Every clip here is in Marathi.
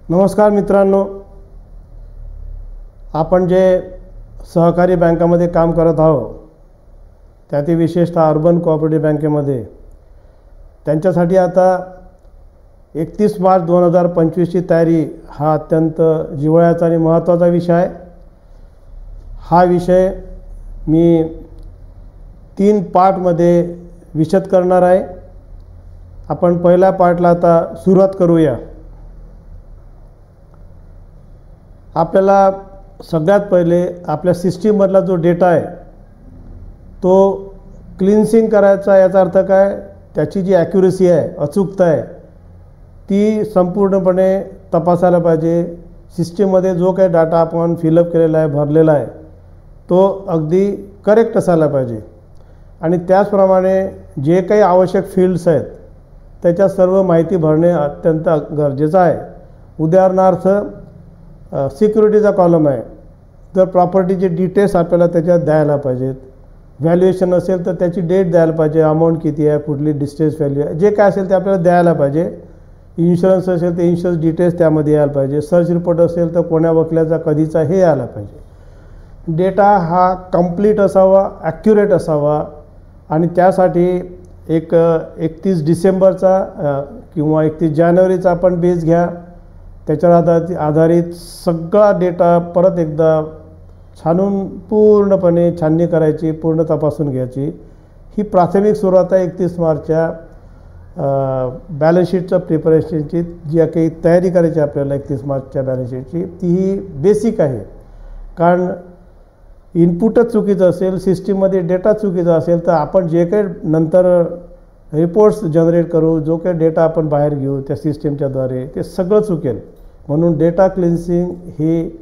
नमस्कार मित्रांनो, आपण जे सहकारी बँकामध्ये काम करत आहोत त्यातील विशेषतः अर्बन कोऑपरेटिव्ह बँकेमध्ये त्यांच्यासाठी आता 31 मार्च 2025ची तयारी हा अत्यंत जिव्हाळ्याचा आणि महत्त्वाचा विषय आहे। हा विषय मी 3 पार्टमध्ये विशद करणार आहे। आपण पहिल्या पार्टला आता सुरुवात करूया। आपल्याला सगळ्यात पहिले आपल्या सिस्टीममधला जो डेटा आहे तो क्लिन्सिंग करायचा। याचा अर्थ काय, त्याची जी ॲक्युरेसी आहे, अचूकता आहे, ती संपूर्णपणे तपासायला पाहिजे। सिस्टीममध्ये जो काही डाटा आपण फिलअप केलेला आहे, भरलेला आहे, तो अगदी करेक्ट असायला पाहिजे। आणि त्याचप्रमाणे जे काही आवश्यक फील्ड्स आहेत त्याच्या सर्व माहिती भरणे अत्यंत गरजेचं आहे। उदाहरणार्थ सिक्युरिटीचा कॉलम आहे, तर प्रॉपर्टीचे डिटेल्स आपल्याला त्याच्यात द्यायला पाहिजेत। व्हॅल्युएशन असेल तर त्याची डेट द्यायला पाहिजे, अमाऊंट किती आहे, कुठली डिस्टेन्स व्हॅल्यू आहे, जे काय असेल ते आपल्याला द्यायला पाहिजे। इन्शुरन्स असेल तर इन्शुरन्स डिटेल्स त्यामध्ये यायला पाहिजे। सर्च रिपोर्ट असेल तर कोण्या वकिलाचा कधीचा हे यायला पाहिजे। डेटा हा कंप्लीट असावा, ॲक्युरेट असावा। आणि त्यासाठी एक 31 डिसेंबरचा किंवा 31 जानेवारीचा आपण बेस घ्या। त्याच्यावर आधारित सगळा डेटा परत एकदा छानून पूर्णपणे छाननी करायची, पूर्ण तपासून घ्यायची। ही प्राथमिक सुरुवात आहे 31 मार्चच्या बॅलन्स शीटच्या प्रिपरेशनची। जी काही तयारी करायची आपल्याला 31 मार्चच्या बॅलन्स शीटची, ती बेसिक आहे। कारण इनपुटच चुकीचं असेल, सिस्टीममध्ये डेटा चुकीचा असेल तर आपण जे काही नंतर रिपोर्ट्स जनरेट करू, जो काही डेटा आपण बाहेर घेऊ त्या सिस्टीमच्याद्वारे, ते सगळं चुकेल। म्हणून डेटा क्लिन्सिंग ही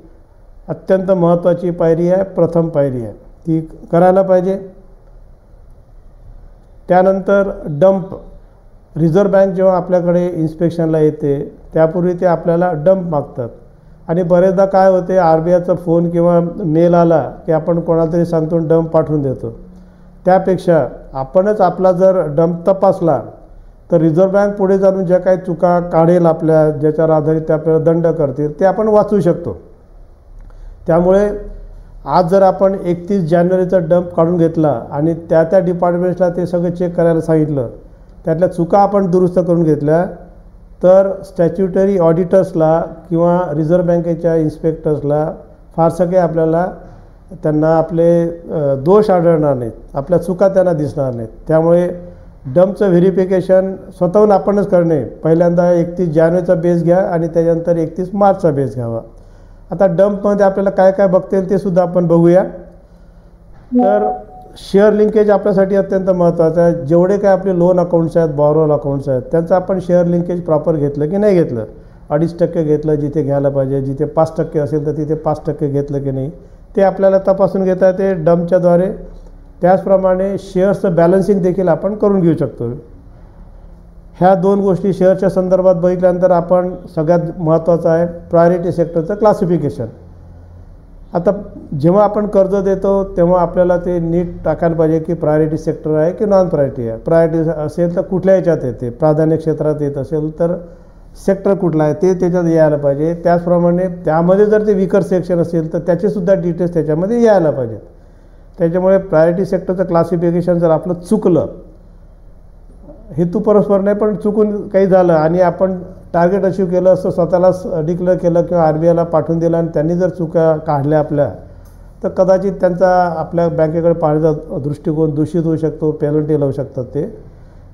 अत्यंत महत्त्वाची पायरी आहे, प्रथम पायरी आहे, ती करायला पाहिजे। त्यानंतर डंप, रिझर्व्ह बँक जेव्हा आपल्याकडे इन्स्पेक्शनला येते त्यापूर्वी ते आपल्याला डंप मागतात। आणि बरेचदा काय होते, RBIचा फोन किंवा मेल आला की आपण कोणाला तरी सांगतो डंप पाठवून देतो। त्यापेक्षा आपणच आपला जर डंप तपासला तर रिझर्व्ह बँक पुढे जाऊन ज्या काही चुका काढेल आपल्या, ज्याच्यावर आधारित ते आपल्याला दंड करतील, ते आपण वाचू शकतो। त्यामुळे आज जर आपण 31 जानेवारीचा डंप काढून घेतला आणि त्या डिपार्टमेंट्सला ते सगळं चेक करायला सांगितलं, त्यातल्या चुका आपण दुरुस्त करून घेतल्या, तर स्टॅच्युटरी ऑडिटर्सला किंवा रिझर्व्ह बँकेच्या इन्स्पेक्टर्सला फारसं काही आपल्याला त्यांना आपले दोष आढळणार नाहीत, आपल्या चुका त्यांना दिसणार नाहीत। त्यामुळे डंपचं व्हेरिफिकेशन स्वतःहून आपणच करणे। पहिल्यांदा 31 जानेवारीचा बेस घ्या आणि त्याच्यानंतर 31 मार्चचा बेस घ्यावा। आता डंपमध्ये आपल्याला काय काय बघता येईल ते सुद्धा आपण बघूया। तर शेअर लिंकेज आपल्यासाठी अत्यंत महत्त्वाचं आहे। जेवढे काय आपले लोन अकाउंट्स आहेत, बॉरोअर अकाउंट्स आहेत, त्यांचं आपण शेअर लिंकेज प्रॉपर घेतलं की नाही घेतलं, 2.5% घेतलं जिथे घ्यायला पाहिजे, जिथे 5% असेल तर तिथे 5% घेतलं की नाही, ते आपल्याला तपासून घेता येते डंपच्याद्वारे। त्याचप्रमाणे शेअर्सचं बॅलन्सिंग देखील आपण करून घेऊ शकतो। ह्या 2 गोष्टी शेअरच्या संदर्भात बघितल्यानंतर आपण सगळ्यात महत्त्वाचं आहे प्रायोरिटी सेक्टरचं क्लासिफिकेशन। आता जेव्हा आपण कर्ज देतो तेव्हा आपल्याला ते नीट टाकायला पाहिजे की प्रायोरिटी सेक्टर आहे की नॉन प्रायोरिटी आहे। प्रायोरिटी असेल तर कुठल्या ह्याच्यात येते, प्राधान्य क्षेत्रात येत असेल तर सेक्टर कुठला आहे ते त्याच्यात यायला पाहिजे। त्याचप्रमाणे त्यामध्ये जर ते विकर सेक्शन असेल तर त्याचेसुद्धा डिटेल्स त्याच्यामध्ये यायला पाहिजेत। त्याच्यामुळे प्रायोरिटी सेक्टरचं क्लासिफिकेशन जर आपलं चुकलं, हेतू परस्पर नाही पण चुकून काही झालं आणि आपण टार्गेट अचीव केलं असं स्वतःलाच डिक्लेअर केलं किंवा RBIला पाठवून दिलं आणि त्यांनी जर चुका काढल्या आपल्या, तर कदाचित त्यांचा आपल्या बँकेकडे पाहण्याचा दृष्टिकोन दूषित होऊ शकतो, पेनल्टी लावू शकतात ते।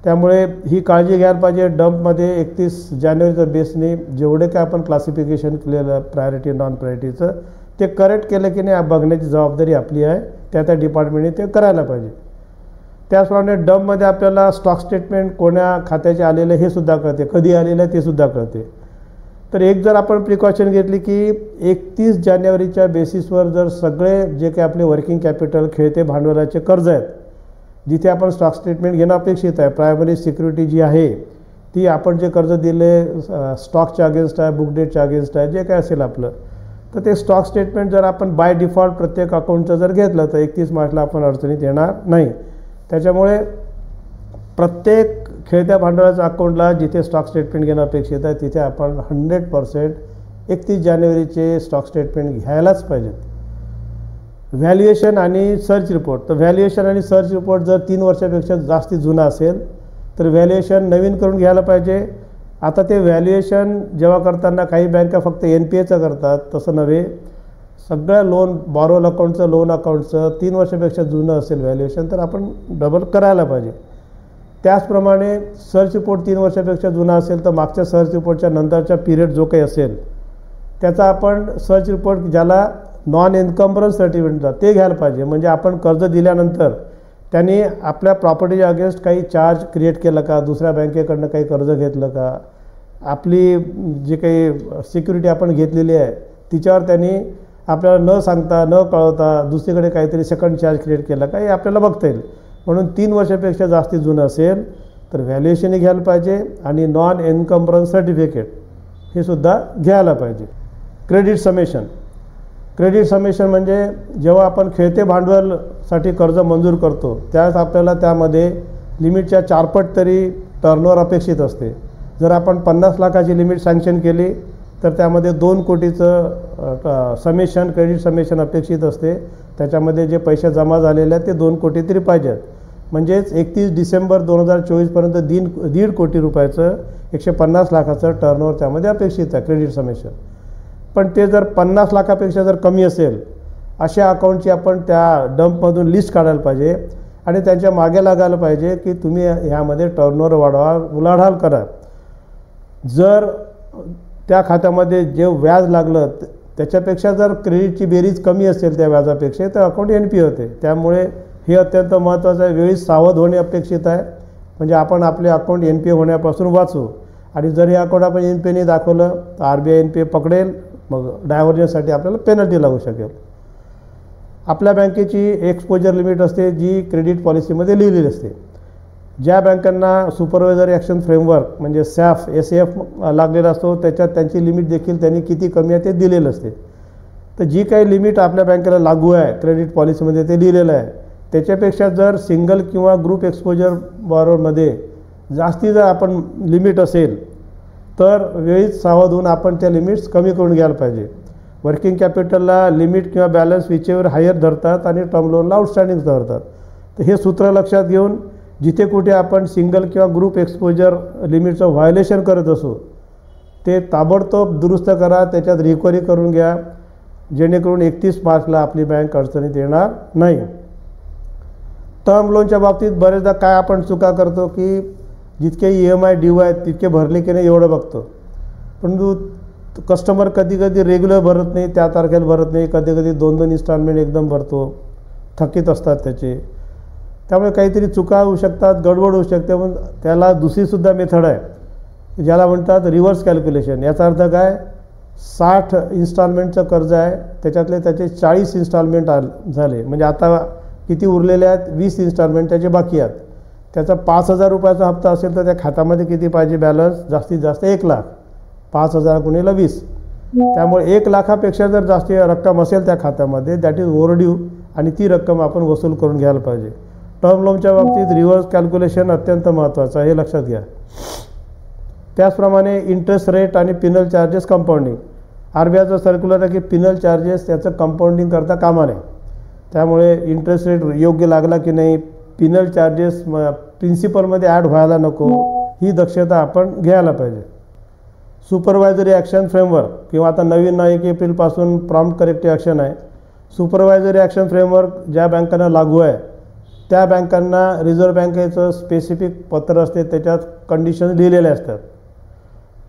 त्यामुळे ही काळजी घ्यायला पाहिजे। डंपमध्ये 31 जानेवारीच्या बेसने जेवढे काय आपण क्लासिफिकेशन केलेलं प्रायोरिटी नॉन प्रायोरिटीचं, ते करेक्ट केलं की नाही बघण्याची जबाबदारी आपली आहे। त्या डिपार्टमेंटने ते करायला पाहिजे। त्याचप्रमाणे डंपमध्ये आपल्याला स्टॉक स्टेटमेंट कोण्या खात्याचे आलेलं हे सुद्धा कळते, कधी आलेलं आहे ते सुद्धा कळते। तर एक जर आपण प्रिकॉशन घेतली की 31 जानेवारीच्या बेसिसवर जर सगळे जे काही आपले वर्किंग कॅपिटल, खेळते भांडवलाचे कर्ज आहेत, जिथे आपण स्टॉक स्टेटमेंट घेणं अपेक्षित आहे, प्रायमरी सिक्युरिटी जी आहे ती आपण जे कर्ज दिले स्टॉकच्या अगेन्स्ट आहे, बुक डेटच्या अगेन्स्ट आहे, जे काय असेल आपलं, तर ते स्टॉक स्टेटमेंट जर आपण बाय डिफॉल्ट प्रत्येक अकाउंटचं जर घेतलं तर 31 मार्चला आपण अडचणीत येणार नाही। त्याच्यामुळे प्रत्येक खेळत्या भांडवलाच्या अकाउंटला जिथे स्टॉक स्टेटमेंट घेणं अपेक्षित आहे तिथे आपण 100% 31 जानेवारीचे स्टॉक स्टेटमेंट घ्यायलाच पाहिजेत. व्हॅल्युएशन आणि सर्च रिपोर्ट. तर व्हॅल्युएशन आणि सर्च रिपोर्ट जर 3 वर्षापेक्षा जास्ती जुना असेल तर व्हॅल्युएशन नवीन करून घ्यायला पाहिजे. आता ते व्हॅल्युएशन जेव्हा करताना काही बँका फक्त NPAचं करतात, तसं नव्हे. सगळ्या लोन बॉरोल अकाउंटचं, लोन अकाउंटचं 3 वर्षापेक्षा जुनं असेल व्हॅल्युएशन तर आपण डबल करायला पाहिजे. त्याचप्रमाणे सर्च रिपोर्ट 3 वर्षापेक्षा जुना असेल तर मागच्या सर्च रिपोर्टच्या नंतरचा पिरियड जो काही असेल त्याचा आपण सर्च रिपोर्ट ज्याला नॉन एन्कम्बरन्स सर्टिफिकेट ते घ्यायला पाहिजे. म्हणजे आपण कर्ज दिल्यानंतर त्यांनी आपल्या प्रॉपर्टीच्या अगेन्स्ट काही चार्ज क्रिएट केलं का, दुसऱ्या बँकेकडनं काही कर्ज घेतलं का, आपली जी काही सिक्युरिटी आपण घेतलेली आहे तिच्यावर त्यांनी आपल्याला न सांगता न कळवता दुसरीकडे काहीतरी सेकंड चार्ज क्रिएट केला का हे आपल्याला बघता येईल. म्हणून 3 वर्षापेक्षा जास्ती जुनं असेल तर व्हॅल्युएशनही घ्यायला पाहिजे आणि नॉन एन्कम्बरन्स सर्टिफिकेट हे सुद्धा घ्यायला पाहिजे. Credit summation. क्रेडिट समेशन म्हणजे जेव्हा आपण खेळते भांडवलसाठी कर्ज मंजूर करतो त्यावेळेस आपल्याला त्यामध्ये लिमिटच्या 4 पट तरी टर्नओव्हर अपेक्षित असते. जर आपण 50 लाखाची लिमिट सँक्शन केली तर त्यामध्ये 2 कोटीचं समेशन, क्रेडिट समेशन अपेक्षित असते. त्याच्यामध्ये जे पैसे जमा झालेले आहेत ते 2 कोटी तरी पाहिजेत. म्हणजेच 31 डिसेंबर 2024पर्यंत 1.5 कोटी रुपयाचं 150 लाखाचं टर्नओव्हर त्यामध्ये अपेक्षित आहे क्रेडिट समेशन. पण ते जर 50 लाखापेक्षा जर कमी असेल अशा अकाउंटची आपण त्या डंपमधून लिस्ट काढायला पाहिजे आणि त्यांच्या मागे लागायला पाहिजे की तुम्ही ह्यामध्ये टर्नओव्हर वाढवा, उलाढाल करा. जर त्या खात्यामध्ये जे व्याज लागलं त्याच्यापेक्षा जर क्रेडिटची बेरीज कमी असेल त्या व्याजापेक्षा तर अकाउंट NPA होते. त्यामुळे हे अत्यंत महत्त्वाचं आहे. वेळी सावध होणे अपेक्षित आहे. म्हणजे आपण आपले अकाउंट NPA होण्यापासून वाचू. आणि जर हे अकाउंट आपण NPA दाखवलं तर RBI NPA पकडेल, मग डायव्हर्जन्ससाठी आपल्याला पेनल्टी लागू शकेल. आपल्या बँकेची एक्सपोजर लिमिट असते जी क्रेडिट पॉलिसीमध्ये लिहिलेली असते. ज्या बँकांना सुपरवायझरी ॲक्शन फ्रेमवर्क म्हणजे SAF लागलेला असतो त्याच्यात त्यांची लिमिट देखील त्यांनी किती कमी आहे ते दिलेलं असते. तर जी काही लिमिट आपल्या बँकेला लागू आहे क्रेडिट पॉलिसीमध्ये ते लिहिलेलं आहे त्याच्यापेक्षा जर सिंगल किंवा ग्रुप एक्सपोजर बॉरोमध्ये जास्ती जर आपण लिमिट असेल तर वेळीच सावध होऊन आपण त्या लिमिट्स कमी करून घ्यायला पाहिजे. वर्किंग कॅपिटलला लिमिट किंवा बॅलन्स विचेवर हायर धरतात आणि टर्म लोनला आउटस्टँडिंग धरतात. तर हे सूत्र लक्षात घेऊन जिथे कुठे आपण सिंगल किंवा ग्रुप एक्सपोजर लिमिटचं व्हायोलेशन करत असू ते ताबडतोब दुरुस्त करा, त्याच्यात रिकव्हरी करून घ्या जेणेकरून 31 मार्चला आपली बँक अडचणीत येणार नाही. टर्म लोनच्या बाबतीत बरेचदा काय आपण चुका करतो की जितके EMI ड्यू आहेत तितके भरले की नाही एवढं बघतो. परंतु कस्टमर कधी कधी रेग्युलर भरत नाही, त्या तारखेला भरत नाही, कधी कधी 2-2 इन्स्टॉलमेंट एकदम भरतो, थकीत असतात त्याचे. त्यामुळे काहीतरी चुका होऊ शकतात, गडबड होऊ शकते. पण त्याला दुसरीसुद्धा मेथड आहे ज्याला म्हणतात रिव्हर्स कॅल्क्युलेशन. याचा अर्थ काय, 60 इन्स्टॉलमेंटचं कर्ज आहे त्याच्यातले त्याचे 40 इन्स्टॉलमेंट झाले म्हणजे आता किती उरलेले आहेत 20 इन्स्टॉलमेंट त्याचे बाकी आहेत. त्याचा 5,000 रुपयाचा हप्ता असेल तर त्या खात्यामध्ये किती पाहिजे बॅलन्स, जास्तीत जास्त 1 लाख. 5,000 गुणिले 20 त्यामुळे 1 लाखापेक्षा जर जास्त रक्कम असेल त्या खात्यामध्ये दॅट इज ओव्हरड्यू आणि ती रक्कम आपण वसूल करून घ्यायला पाहिजे. टर्म लोनच्या बाबतीत रिव्हर्स कॅल्क्युलेशन अत्यंत महत्त्वाचं आहे, हे लक्षात घ्या. त्याचप्रमाणे इंटरेस्ट रेट आणि पिनल चार्जेस कंपाऊंडिंग. RBIचं सर्क्युलर आहे की पिनल चार्जेस त्याचं कंपाऊंडिंग करता कामा नये. त्यामुळे इंटरेस्ट रेट योग्य लागला की नाही, पिनल चार्जेस प्रिन्सिपलमध्ये ॲड व्हायला नको, ही दक्षता आपण घ्यायला पाहिजे. सुपरवायझरी ॲक्शन फ्रेमवर्क किंवा आता नवीन 1 एप्रिलपासून प्रॉम्प्ट करेक्टिव्ह ॲक्शन आहे. सुपरवायझरी ॲक्शन फ्रेमवर्क ज्या बँकांना लागू आहे त्या बँकांना रिझर्व्ह बँकेचं स्पेसिफिक पत्र असते, त्याच्यात कंडिशन्स लिहिलेल्या असतात.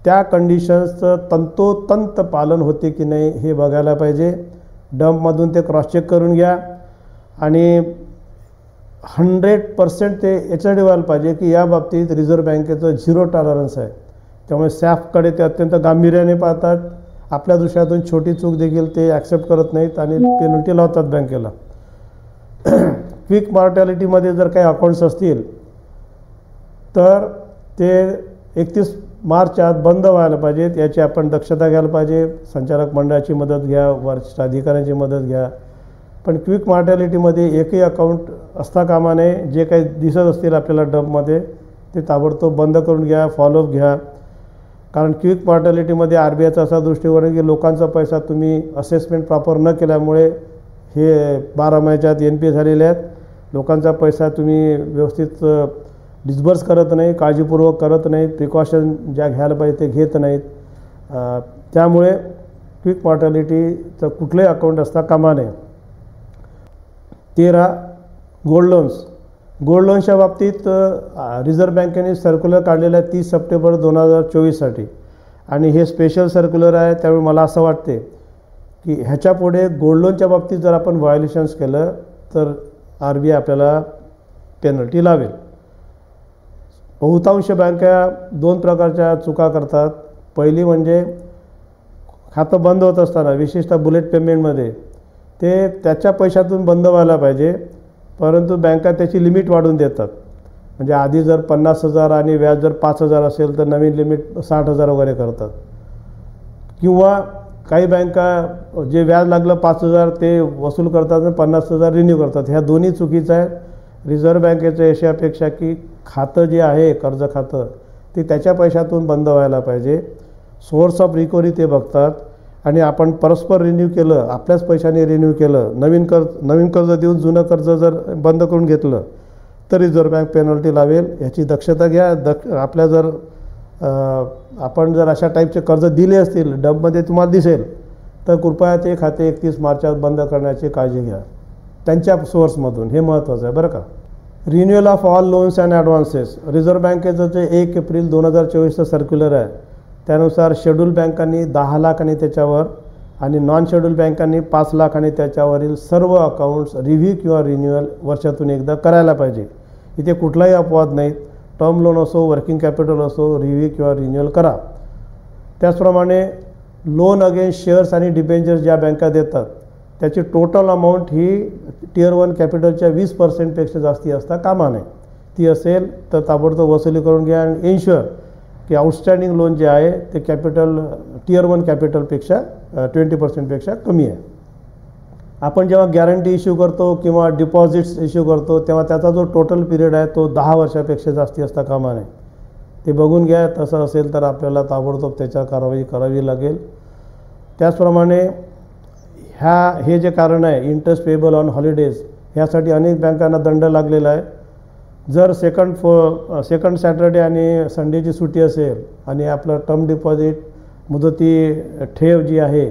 त्या कंडिशन्सचं तंतोतंत पालन होते की नाही हे बघायला पाहिजे. डंपमधून ते क्रॉस चेक करून घ्या आणि 100% ते याच्यासाठी व्हायला पाहिजे की या बाबतीत रिझर्व्ह बँकेचं 0 टॉलरन्स आहे. त्यामुळे SAFकडे ते अत्यंत गांभीर्याने पाहतात. आपल्या दृष्टीतून छोटी चूक देखील ते ॲक्सेप्ट करत नाहीत आणि पेनल्टी लावतात बँकेला. क्विक मॉर्टॅलिटीमध्ये जर काही अकाउंट्स असतील तर ते 31 मार्चच्या आत बंद व्हायला पाहिजेत, याची आपण दक्षता घ्यायला पाहिजे. संचालक मंडळाची मदत घ्या, वरिष्ठ अधिकाऱ्यांची मदत घ्या. पण क्विक मॉर्टॅलिटीमध्ये एकही अकाउंट असता कामा नये. जे काही दिसत असतील आपल्याला डंपमध्ये ते ताबडतोब बंद करून घ्या, फॉलोअप घ्या. कारण क्विक मॉर्टॅलिटीमध्ये RBIचा असा दृष्टिकोन आहे की लोकांचा पैसा तुम्ही असेसमेंट प्रॉपर न केल्यामुळे हे 12 महिन्याच्या आत NPA झालेले आहेत. लोकांचा पैसा तुम्ही व्यवस्थित डिस्बर्स करत नाही, काळजीपूर्वक करत नाहीत, प्रिकॉशन ज्या घ्यायला पाहिजे ते घेत नाहीत. त्यामुळे क्विक मॉर्टॅलिटीचं कुठलंही अकाउंट असता कामा नये. 13 गोल्ड लोन्स. गोल्ड लोन्सच्या बाबतीत रिझर्व्ह बँकेने सर्क्युलर काढलेला आहे 30 सप्टेंबर 2024साठी आणि हे स्पेशल सर्क्युलर आहे. त्यामुळे मला असं वाटते की ह्याच्यापुढे गोल्ड लोनच्या बाबतीत जर आपण व्हायोलेशन्स केलं तर RBI आपल्याला पेनल्टी लावेल. बहुतांश बँका 2 प्रकारच्या चुका करतात. पहिली म्हणजे खातं बंद होत असताना विशेषतः बुलेट पेमेंटमध्ये ते त्याच्या पैशातून बंद व्हायला पाहिजे, परंतु बँका त्याची लिमिट वाढवून देतात. म्हणजे आधी जर 50,000 आणि व्याज जर 5,000 असेल तर नवीन लिमिट 60,000 वगैरे करतात. किंवा काही बँका जे व्याज लागलं 5,000 ते वसूल करतात आणि 50,000 रिन्यू करतात. ह्या दोन्ही चुकीचं आहे. रिझर्व्ह बँकेचं अशी अपेक्षा की खातं जे आहे कर्ज खातं ते त्याच्या पैशातून बंद व्हायला पाहिजे. सोर्स ऑफ रिकव्हरी ते बघतात आणि आपण परस्पर रिन्यू केलं, आपल्याच पैशाने रिन्यू केलं, नवीन कर्ज देऊन जुनं कर्ज जर बंद करून घेतलं तर रिझर्व्ह बँक पेनल्टी लावेल. ह्याची दक्षता घ्या. आपल्या जर आपण जर अशा टाईपचे कर्ज दिले असतील डंपमध्ये तुम्हाला दिसेल तर कृपया ते खाते 31 मार्चात बंद करण्याची काळजी घ्या त्यांच्या सोर्समधून. हे महत्त्वाचं आहे बरं का. Renewal of all loans and advances. Reserve बँकेचं जे 1 एप्रिल 2024चं सर्क्युलर आहे त्यानुसार शेड्यूल बँकांनी 10 लाख आणि त्याच्यावर आणि नॉन शेड्यूल बँकांनी 5 लाख आणि त्याच्यावरील सर्व अकाउंट्स रिव्ह्यू किंवा रिन्युअल वर्षातून एकदा करायला पाहिजे. इथे कुठलाही अपवाद नाहीत. टर्म लोन असो, वर्किंग कॅपिटल असो, रिव्ह्यू किंवा रिन्युअल करा. त्याचप्रमाणे लोन अगेन्स्ट शेअर्स आणि डिबेंचर्स ज्या बँका देतात त्याची टोटल अमाऊंट ही टियर 1 कॅपिटलच्या 20% जास्ती असता कामा नये. ती असेल तर ताबडतोब वसुली करून घ्या आणि एन्श्युअर की आउटस्टँडिंग लोन जे आहे ते कॅपिटल टियर 1 कॅपिटलपेक्षा 20% कमी आहे. आपण जेव्हा गॅरंटी इश्यू करतो किंवा डिपॉझिट्स इश्यू करतो तेव्हा त्याचा जो टोटल पिरियड आहे तो 10 वर्षापेक्षा जास्ती असता कामा नये. ते बघून घ्या. तसं असेल तर आपल्याला ताबडतोब त्याच्यावर कारवाई करावी लागेल. त्याचप्रमाणे हे जे कारण आहे इंटरेस्ट पेएबल ऑन हॉलिडेज ह्यासाठी अनेक बँकांना दंड लागलेला आहे. जर सेकंड सॅटर्डे आणि संडेची सुट्टी असेल आणि आपलं टर्म डिपॉझिट मुदती ठेव जी आहे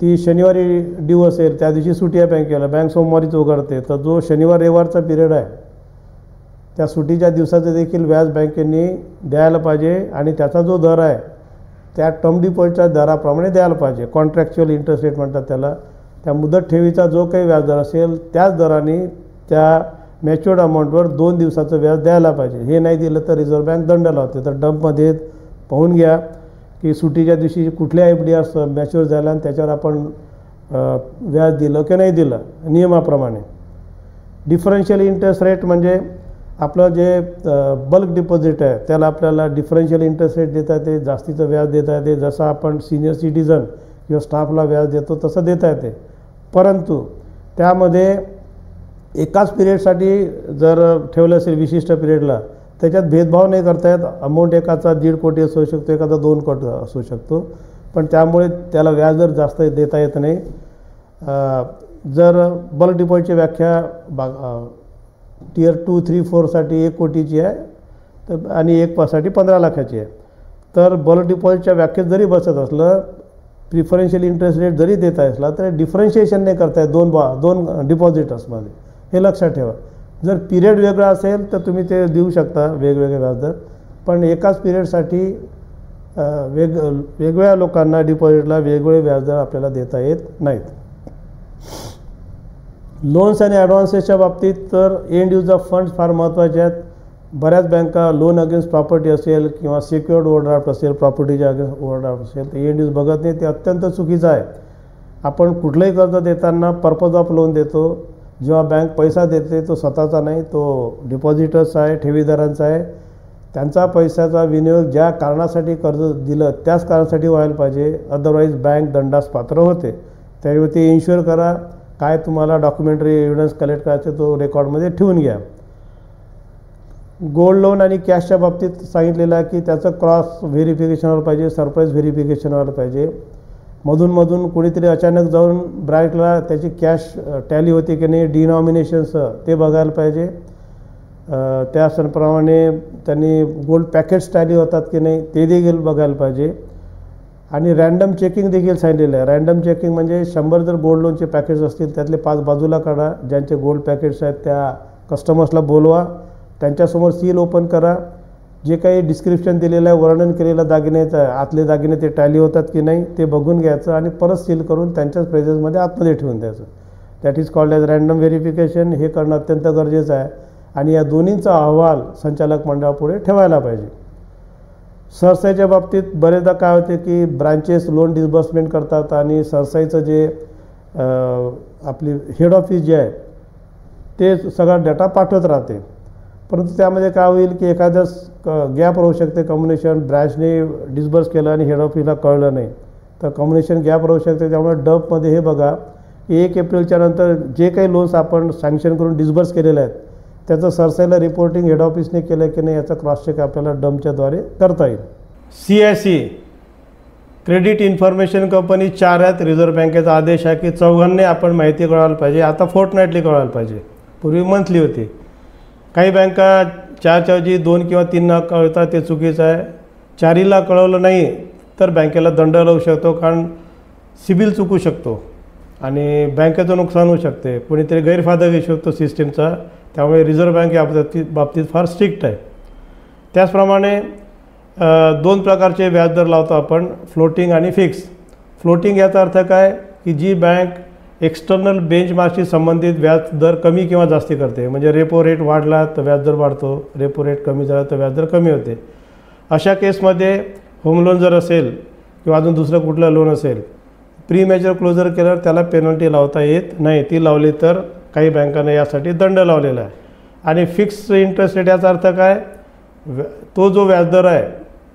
ती शनिवारी ड्यू असेल, त्या दिवशी सुट्टी आहे बँकेला, बँक सोमवारीच उघडते, तर जो शनिवार रविवारचा पिरियड आहे त्या सुट्टीच्या दिवसाचं देखील व्याज बँकेने द्यायला पाहिजे आणि त्याचा जो दर आहे त्या टर्म डिपॉझिटच्या दराप्रमाणे द्यायला पाहिजे. कॉन्ट्रॅक्च्युअल इंटरेस्ट रेट म्हणतात त्याला. त्या मुदत ठेवीचा जो काही व्याजदर असेल त्याच दराने त्या मॅच्युअर्ड अमाऊंटवर 2 दिवसाचं व्याज द्यायला पाहिजे. हे नाही दिलं तर रिझर्व्ह बँक दंड लावते. तर डंपमध्ये पाहून घ्या की सुट्टीच्या दिवशी कुठल्या FDR मॅच्युअर झाला आणि त्याच्यावर आपण व्याज दिलं की नाही दिलं नियमाप्रमाणे. डिफरन्शियल इंटरेस्ट रेट म्हणजे आपलं जे बल्क डिपॉझिट आहे त्याला आपल्याला डिफरन्शियल इंटरेस्ट रेट देता येते, जास्तीचं व्याज देता येते. जसं आपण सिनियर सिटीजन किंवा स्टाफला व्याज देतो तसं देता येते. परंतु त्यामध्ये एकाच पिरियडसाठी जर ठेवलं असेल विशिष्ट पिरियडला त्याच्यात भेदभाव नाही करता येत. अमाऊंट एकाचा 1.5 कोटी असू शकतो, एखादा 2 कोटी असू शकतो, पण त्यामुळे त्याला व्याज दर जास्त देता येत नाही. जर बल्क डिपॉझिटची व्याख्या टियर 2, 3, 4साठी 1 कोटीची आहे तर आणि 1साठी 15 लाखाची आहे. तर बल्क डिपॉझिटच्या व्याख्येत जरी बसत असलं, प्रिफरन्शियल इंटरेस्ट रेट जरी देता असला तर डिफरन्शिएशन नाही करता येत दोन डिपॉझिटर्समध्ये. हे लक्षात ठेवा. जर पिरियड वेगळा असेल तर तुम्ही ते देऊ शकता वेगवेगळे व्याजदर, पण एकाच पिरियडसाठी वेगवेगळ्या लोकांना डिपॉझिटला वेगवेगळे व्याजदर आपल्याला देता येत नाहीत. लोन्स आणि ॲडव्हान्सेसच्या बाबतीत तर एंड यूज ऑफ फंड्स फार महत्त्वाचे आहेत. बऱ्याच बँका लोन अगेन्स्ट प्रॉपर्टी असेल किंवा सिक्युअर्ड ओव्हरड्राफ्ट असेल, प्रॉपर्टीच्या अगेन्स्ट ओव्हरड्राफ्ट असेल तर एंड यूज बघत नाही. ते अत्यंत चुकीचं आहे. आपण कुठलंही कर्ज देताना पर्पज ऑफ लोन देतो. जेव्हा बँक पैसा देते तो स्वतःचा नाही, तो डिपॉझिटर्स आहे, ठेवीदारांचा आहे. त्यांचा पैशाचा विनियोग ज्या कारणासाठी कर्ज दिलं त्याच कारणासाठी व्हायला पाहिजे. अदरवाईज बँक दंडास पात्र होते. त्यावेळी ते इन्श्युअर करा. काय तुम्हाला डॉक्युमेंटरी एव्हिडन्स कलेक्ट करायचे तो रेकॉर्डमध्ये ठेवून घ्या. गोल्ड लोन आणि कॅशच्या बाबतीत सांगितलेलं आहे की त्याचं क्रॉस व्हेरिफिकेशन व्हायला पाहिजे, सरप्राईज व्हेरिफिकेशन व्हायला पाहिजे. मधून कोणीतरी अचानक जाऊन ब्रँकला त्याची कॅश टॅली होते की नाही डिनॉमिनेशनचं ते बघायला पाहिजे. त्याप्रमाणे त्यांनी गोल्ड पॅकेट्स टॅली होतात की नाही ते देखील बघायला पाहिजे. आणि रँडम चेकिंग देखील सांगितलेलं आहे. रँडम चेकिंग म्हणजे 100 जर गोल्ड लोनचे पॅकेट्स असतील त्यातले 5 बाजूला काढा. ज्यांचे गोल्ड पॅकेट्स आहेत त्या कस्टमर्सला बोलवा, त्यांच्यासमोर सील ओपन करा. जे काही डिस्क्रिप्शन दिलेलं आहे, वर्णन केलेलं दागिन्याचं आतले दागिने ते टॅली होतात की नाही ते बघून घ्यायचं आणि परत सील करून त्यांच्याच प्रेझेन्समध्ये आतमध्ये ठेवून द्यायचं. That is called as random verification. हे करणं अत्यंत गरजेचं आहे आणि या दोन्हींचा अहवाल संचालक मंडळापुढे ठेवायला पाहिजे. सरसाईच्या बाबतीत बरेचदा काय होते की ब्रांचेस लोन डिस्बर्समेंट करतात आणि सरसाईचं जे आपली हेड ऑफिस जे आहे ते सगळा डेटा पाठवत राहते. परंतु त्यामध्ये काय होईल की एखादं गॅप राहू शकते. कम्युनिकेशन ब्रँचने डिस्बर्स केलं आणि हेड ऑफिसला कळलं नाही तर कम्युनिकेशन गॅप राहू शकते. त्यामुळे डबमध्ये हे बघा की 1 एप्रिलच्या नंतर जे काही लोन्स आपण सँक्शन करून डिस्बर्स केलेले आहेत त्याचं सरसाईला रिपोर्टिंग हेड ऑफिसने केलं की नाही याचा क्रॉस चेक आपल्याला डमच्याद्वारे करता येईल. CIC क्रेडिट इन्फॉर्मेशन कंपनी 4 आहेत. रिझर्व्ह बँकेचा आदेश आहे की चौघांनी आपण माहिती कळवायला पाहिजे. आता फोर्टनाईटली कळवायला पाहिजे, पूर्वी मंथली होती. काही बँका 4च्या ऐवजी 2 किंवा 3 कळवतात, ते चुकीचं आहे. 4ला कळवलं नाही तर बँकेला दंड लावू शकतो, कारण सिबिल चुकू शकतो आणि बँकेचं नुकसान होऊ शकते. कोणीतरी गैरफायदा घेऊ शकतो सिस्टीमचा. त्यामुळे रिझर्व्ह बँक या बाबतीत फार स्ट्रिक्ट आहे. त्याचप्रमाणे 2 प्रकारचे व्याजदर लावतो आपण, फ्लोटिंग आणि फिक्स. फ्लोटिंग याचा अर्थ काय की जी बँक एक्सटर्नल बेंचमार्कशी संबंधित व्याजदर कमी किंवा जास्ती करते. म्हणजे रेपो रेट वाढला तर व्याजदर वाढतो, रेपो रेट कमी झाला तर व्याजदर कमी होते. अशा केसमध्ये होम लोन जर असेल किंवा अजून दुसरं कुठलं लोन असेल, प्री मॅच्युअर क्लोजर केल्यावर त्याला पेनल्टी लावता येत नाही. ती लावली तर काही बँकांना यासाठी दंड लावलेला आहे. आणि फिक्स इंटरेस्ट रेट याचा अर्थ काय, तो जो व्याजदर आहे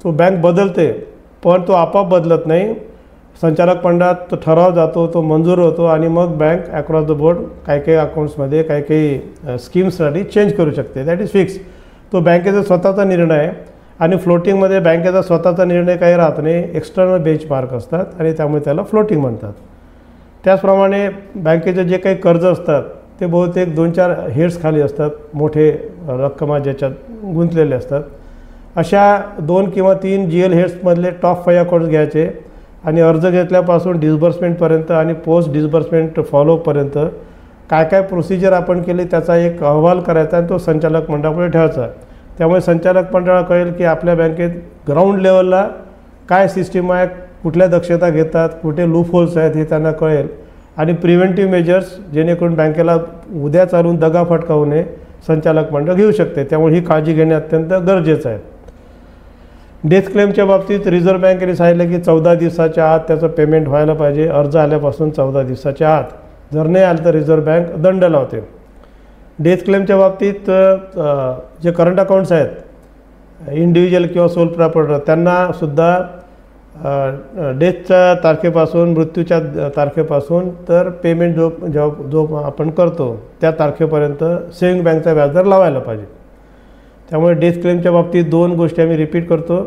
तो बँक बदलते पण तो आपोआप बदलत नाही. संचालक मंडळात तो ठराव जातो, तो मंजूर होतो आणि मग बँक अक्रॉस द बोर्ड काही अकाउंट्समध्ये काही स्कीम्ससाठी चेंज करू शकते. That is fix. तो बँकेचा स्वतःचा निर्णय आहे. आणि फ्लोटिंगमध्ये बँकेचा स्वतःचा निर्णय काही राहत नाही, एक्सटर्नल बेंचमार्क असतात आणि त्यामुळे त्याला फ्लोटिंग म्हणतात. त्याचप्रमाणे बँकेचे जे काही कर्ज असतात ते बहुतेक 2-4 हेड्स खाली असतात, मोठे रक्कमा ज्याच्यात गुंतलेले असतात. अशा 2 किंवा 3 GL हेड्समधले टॉप 5 अकाउंट्स घ्यायचे आणि अर्ज घेतल्यापासून डिस्बर्समेंटपर्यंत आणि पोस्ट डिस्बर्समेंट फॉलोअपपर्यंत काय काय प्रोसिजर आपण केली त्याचा एक अहवाल करायचा आणि तो संचालक मंडळापुढे ठेवायचा. त्यामुळे संचालक मंडळाला कळेल की आपल्या बँकेत ग्राउंड लेवलला काय सिस्टीम आहे, कुठल्या दक्षता घेतात, कुठे लूप होल्स आहेत हे त्यांना कळेल. आणि प्रिव्हेंटिव्ह मेजर्स जेणेकरून बँकेला उद्या चालून दगाफटका होऊ नये संचालक मंडळ घेऊ शकते. त्यामुळे ही काळजी घेणे अत्यंत गरजेचं आहे. डेथ क्लेमच्या बाबतीत रिझर्व्ह बँकेने सांगितलं की 14 दिवसाच्या आत त्याचं पेमेंट व्हायला पाहिजे. अर्ज आल्यापासून 14 दिवसाच्या आत. जर नाही आलं तर रिझर्व्ह बँक दंड लावते. डेथ क्लेमच्या बाबतीत जे करंट अकाउंट्स आहेत, इंडिव्हिज्युअल किंवा सोल प्रॉपर्टर, त्यांनासुद्धा डेथच्या तारखेपासून मृत्यूच्या तारखेपासून तर पेमेंट जो आपण करतो त्या तारखेपर्यंत सेव्हिंग बँकचा व्याजदर लावायला पाहिजे. त्यामुळे डेथ क्लेमच्या बाबतीत 2 गोष्टी आम्ही रिपीट करतो.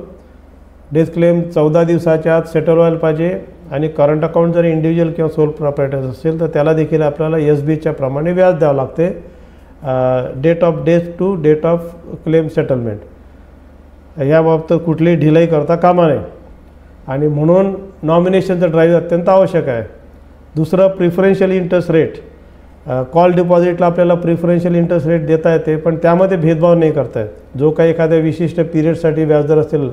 डेथ क्लेम 14 दिवसाच्या आत सेटल व्हायला पाहिजे आणि करंट अकाउंट जर इंडिव्हिज्युअल किंवा सोल प्रॉपर्टर्स असेल तर त्याला देखील आपल्याला SBच्या प्रमाणे व्याज द्यावं लागते, date of death to date of claim settlement. याबाबत कुठलीही ढिलाई करता कामा नये आणि म्हणून नॉमिनेशनचं ड्राईव्ह अत्यंत आवश्यक आहे. दुसरं प्रिफरन्शियल इंटरेस्ट रेट. कॉल डिपॉझिटला आपल्याला प्रिफरन्शियल इंटरेस्ट रेट देता येते पण त्यामध्ये भेदभाव नाही करता येत. जो काही एखाद्या विशिष्ट पिरियडसाठी व्याजदर असेल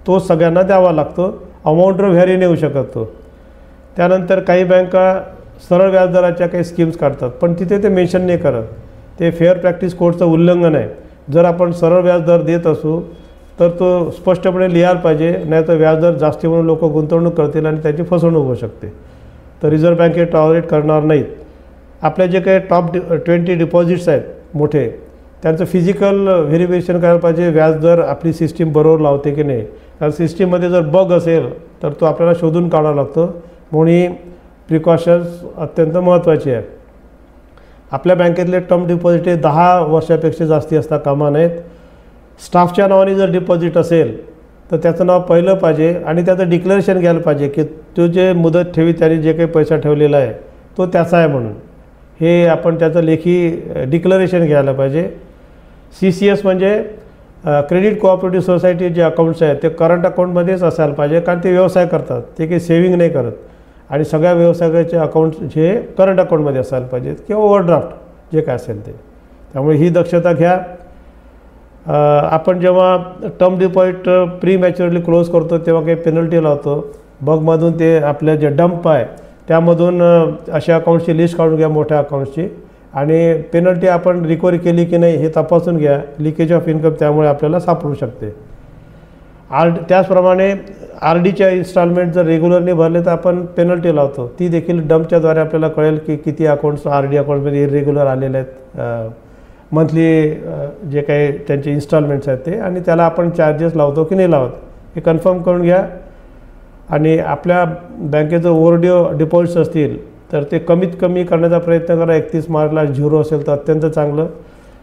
तो सगळ्यांना द्यावा लागतो, अमाऊंटवर व्हॅरी नाही होऊ शकत तो. त्यानंतर काही बँका सरळ व्याजदराच्या काही स्कीम्स काढतात पण तिथे ते मेन्शन नाही करत. ते फेअर प्रॅक्टिस कोडचं उल्लंघन आहे. जर आपण सरळ व्याजदर देत असू तर तो स्पष्टपणे लिहायला पाहिजे, नाही तर व्याजदर जास्ती म्हणून लोक गुंतवणूक करतील आणि त्याची फसवणूक होऊ शकते. तर रिझर्व्ह बँक हे टॉलरेट करणार नाहीत. आपले जे काही टॉप 20 डिपॉझिट्स आहेत मोठे, त्यांचं फिजिकल व्हेरिफिकेशन करायला पाहिजे, व्याजदर आपली सिस्टीम बरोबर लावते की नाही. कारण सिस्टीममध्ये जर बग असेल तर तो आपल्याला शोधून काढावा लागतो. म्हणून ही प्रिकॉशन्स अत्यंत महत्त्वाची आहे. आपल्या बँकेतले टर्म डिपॉझिट हे 10 वर्षापेक्षा जास्ती असता कामा नयेत. स्टाफच्या नावाने जर डिपॉझिट असेल तर त्याचं नाव पहिलं पाहिजे आणि त्याचं डिक्लेरेशन घ्यायला पाहिजे की तो जे मुदत ठेवी त्याने जे काही पैसा ठेवलेला आहे तो त्याचा आहे म्हणून. हे आपण त्याचं लेखी डिक्लेरेशन घ्यायला पाहिजे. CCS म्हणजे क्रेडिट कोऑपरेटिव्ह सोसायटी जे अकाउंट्स आहेत ते करंट अकाउंटमध्येच असायला पाहिजे, कारण ते व्यवसाय करतात, ते काही सेविंग नाही करत. आणि सगळ्या व्यवसायाचे अकाउंट्स जे करंट अकाउंटमध्ये असायला पाहिजेत किंवा ओव्हरड्राफ्ट जे काय असेल ते. त्यामुळे ही दक्षता घ्या. आपण जेव्हा टर्म डिपॉझिट प्री मॅच्युअरली क्लोज करतो तेव्हा काही पेनल्टी लावतो. बगमधून ते आपल्या जे डंप आहे त्यामधून अशा अकाउंट्सची लिस्ट काढून घ्या, मोठ्या अकाउंट्सची, आणि पेनल्टी आपण रिकव्हरी केली की नाही हे तपासून घ्या. लिकेज ऑफ इन्कम त्यामुळे आपल्याला सापडू शकते. त्याचप्रमाणे RDच्या इन्स्टॉलमेंट जर रेग्युलरली भरले तर आपण पेनल्टी लावतो. ती देखील डंपच्याद्वारे आपल्याला कळेल की किती अकाउंट्स RD अकाउंटमध्ये इरेग्युलर आलेले आहेत, मंथली जे काही त्यांचे इन्स्टॉलमेंट्स आहेत ते, आणि त्याला आपण चार्जेस लावतो की नाही लावत हे कन्फर्म करून घ्या. आणि आपल्या बँकेचं ओव्हरड्यू डिपॉझिट्स असतील तर ते कमीत कमी करण्याचा प्रयत्न करा. 31 मार्चला 0 असेल तर अत्यंत चांगलं.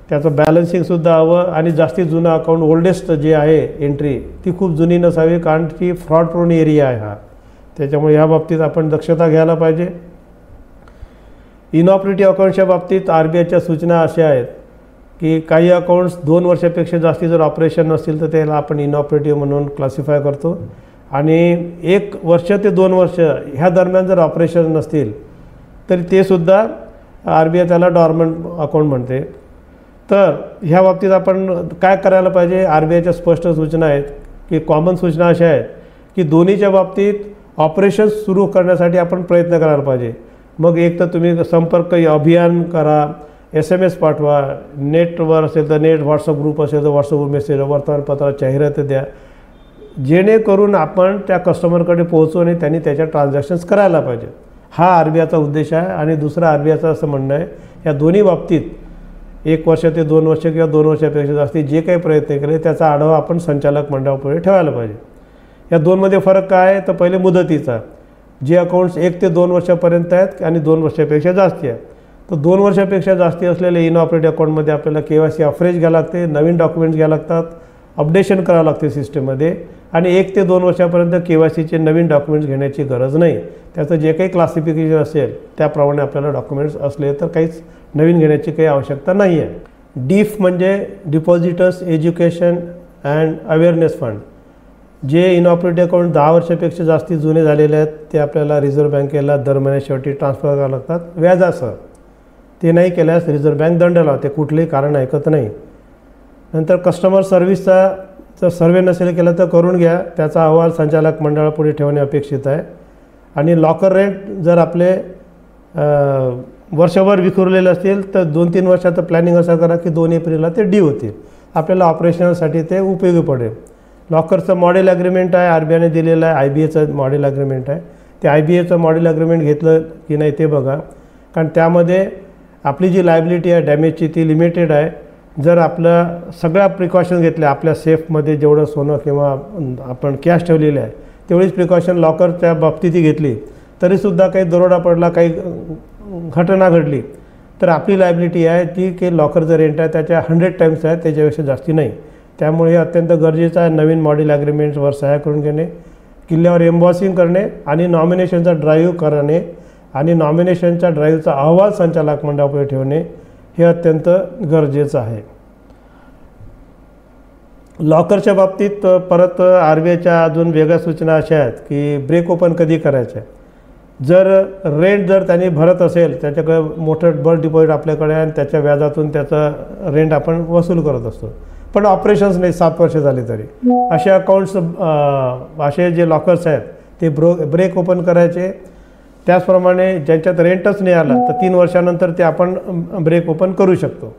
त्याचं बॅलन्सिंगसुद्धा हवं. आणि जास्तीत जुनं अकाउंट, ओल्डेस्ट जे आहे एंट्री ती खूप जुनी नसावी, कारण ती फ्रॉड प्रोन एरिया आहे हा. त्याच्यामुळे ह्या बाबतीत आपण दक्षता घ्यायला पाहिजे. इनऑपरेटिव्ह अकाउंट्सच्या बाबतीत RBIच्या सूचना अशा आहेत की काही अकाउंट्स 2 वर्षापेक्षा जास्ती जर ऑपरेशन नसतील तर त्याला आपण इनऑपरेटिव्ह म्हणून क्लासिफाय करतो. आणि 1 वर्ष ते 2 वर्ष ह्या दरम्यान जर ऑपरेशन नसतील तरी ते सुद्धा RBI त्याला डॉर्मंट अकाउंट म्हणते. तर ह्या बाबतीत आपण काय करायला पाहिजे, RBIच्या स्पष्ट सूचना आहेत की कॉमन सूचना अशा आहेत की दोन्हीच्या बाबतीत ऑपरेशन्स सुरू करण्यासाठी आपण प्रयत्न करायला पाहिजे. मग एक तर तुम्ही संपर्क अभियान करा, SMS पाठवा, नेटवर असेल तर नेट, व्हॉट्सअप ग्रुप असेल तर व्हॉट्सअप मेसेज, वर्तमानपत्रात जाहिरात द्या, जेणेकरून आपण त्या कस्टमरकडे पोहोचू आणि त्यांनी त्याच्या ट्रान्झॅक्शन्स करायला पाहिजे. हा RBIचा उद्देश आहे. आणि दुसरा RBIचं असं म्हणणं आहे या दोन्ही बाबतीत 1 वर्ष ते 2 वर्ष किंवा 2 वर्षापेक्षा जास्ती जे काही प्रयत्न केले त्याचा आढावा आपण संचालक मंडळापुढे ठेवायला पाहिजे. या दोनमध्ये फरक काय आहे तर पहिले मुदतीचा, जे अकाउंट्स 1 ते 2 वर्षापर्यंत आहेत आणि 2 वर्षापेक्षा जास्ती आहेत. तर 2 वर्षापेक्षा जास्ती असलेले इनऑपरेटिव्ह अकाउंटमध्ये आपल्याला KYC अफ्रेश घ्यावं लागते, नवीन डॉक्युमेंट्स घ्यावं लागतात, अपडेशन करावं लागते सिस्टममध्ये. आणि 1 ते 2 वर्षापर्यंत KYCचे नवीन डॉक्युमेंट्स घेण्याची गरज नाही. त्याचं जे काही क्लासिफिकेशन असेल त्याप्रमाणे आपल्याला डॉक्युमेंट्स असले तर काहीच नवीन घेण्याची काही आवश्यकता नाही आहे. DIF म्हणजे depositors education and awareness fund. जे इनऑपरेटिव्ह अकाउंट 10 वर्षापेक्षा जास्ती जुने झालेले आहेत ते आपल्याला रिझर्व्ह बँकेला दर महिन्याशेवटी ट्रान्सफर करावं लागतात व्याजासह. ते नाही केल्यास रिझर्व्ह बँक दंड लावते, कुठलेही कारण ऐकत नाही. नंतर कस्टमर सर्व्हिसचा जर सर्वे नसेल केला तर करून घ्या, त्याचा अहवाल संचालक मंडळापुढे ठेवणे अपेक्षित आहे. आणि लॉकर रेंट जर आपले वर्षभर विखुरलेले असतील तर 2-3 वर्षाचं प्लॅनिंग असं करा की 2 एप्रिलला ते ड्यू होतील. आपल्याला ऑपरेशनसाठी ते उपयोगी पडेल. लॉकरचं मॉडेल ॲग्रीमेंट आहे, RBIने दिलेलं आहे, IBAचं मॉडेल ॲग्रीमेंट आहे. ते IBAचं मॉडेल ॲग्रीमेंट घेतलं की नाही ते बघा, कारण त्यामध्ये आपली जी लायबिलिटी आहे डॅमेजची ती लिमिटेड आहे. जर आपलं सगळ्या प्रिकॉशन घेतल्या, आपल्या सेफमध्ये जेवढं सोनं किंवा आपण कॅश ठेवलेली आहे तेवढीच प्रिकॉशन लॉकरच्या बाबतीतही घेतली तरीसुद्धा काही दरोडा पडला, काही घटना घडली तर आपली लायबिलिटी आहे ती की लॉकरचं रेंट आहे त्याच्या 100 टाईम्स आहे, त्याच्यापेक्षा जास्ती नाही. त्यामुळे हे अत्यंत गरजेचं आहे. नवीन मॉडेल ॲग्रीमेंट्सवर सह्या करून घेणे, किल्ल्यावर एम्बॉसिंग करणे आणि नॉमिनेशनचा ड्राईव्ह करणे आणि नॉमिनेशनच्या ड्राईव्हचा अहवाल संचालक मंडळापुढे ठेवणे हे अत्यंत गरजेचं आहे. लॉकरच्या बाबतीत परत RBIच्या अजून वेगळ्या सूचना अशा आहेत की ब्रेक ओपन कधी करायचं. जर रेंट जर त्यांनी भरत असेल, त्याच्याकडे मोठं बल्क डिपॉझिट आपल्याकडे आहे आणि त्याच्या व्याजातून त्याचं रेंट आपण वसूल करत असतो, पण ऑपरेशन्स नाही 7 वर्ष झाली तरी, असे अकाउंट्स असे जे लॉकर्स आहेत ते ब्रेक ओपन करायचे. त्याचप्रमाणे ज्यांच्यात रेंटच नाही आला तर 3 वर्षानंतर ते आपण ब्रेक ओपन करू शकतो.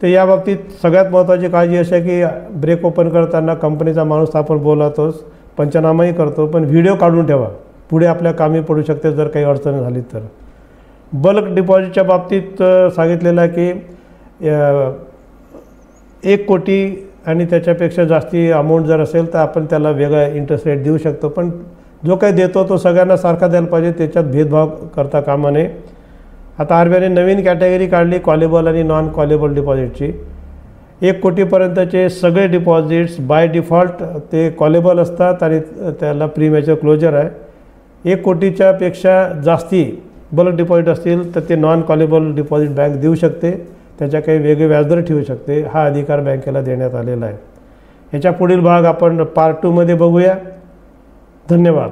तर या बाबतीत सगळ्यात महत्त्वाची काळजी अशी आहे की ब्रेक ओपन करताना कंपनीचा माणूस आपण बोलावतोच, पंचनामाही करतो, पण व्हिडिओ काढून ठेवा, पुढे आपल्या कामी पडू शकते जर काही अडचण झाली तर. बल्क डिपॉझिटच्या बाबतीत सांगितलेलं आहे की 1 कोटी आणि त्याच्यापेक्षा जास्ती अमाऊंट जर असेल तर आपण त्याला वेगळा इंटरेस्ट रेट देऊ शकतो, पण जो काही देतो तो सगळ्यांना सारखा द्यायला पाहिजे, त्याच्यात भेदभाव करता कामा नये. आता RBIने नवीन कॅटेगरी काढली कॉलेबल आणि नॉन कॉलेबल डिपॉझिटची. 1 कोटीपर्यंतचे सगळे डिपॉझिट्स बाय डिफॉल्ट ते कॉलेबल असतात आणि त्याला प्रीमॅच्युअर क्लोजर आहे. 1 कोटीच्या पेक्षा जास्ती बल्क डिपॉझिट असतील तर ते नॉन कॉलेबल डिपॉझिट बँक देऊ शकते. त्याच्या काही वेगळे व्याजदर ठेवू शकते. हा अधिकार बँकेला देण्यात आलेला आहे. याच्या पुढील भाग आपण पार्ट 2 मध्ये बघूया. धन्यवाद.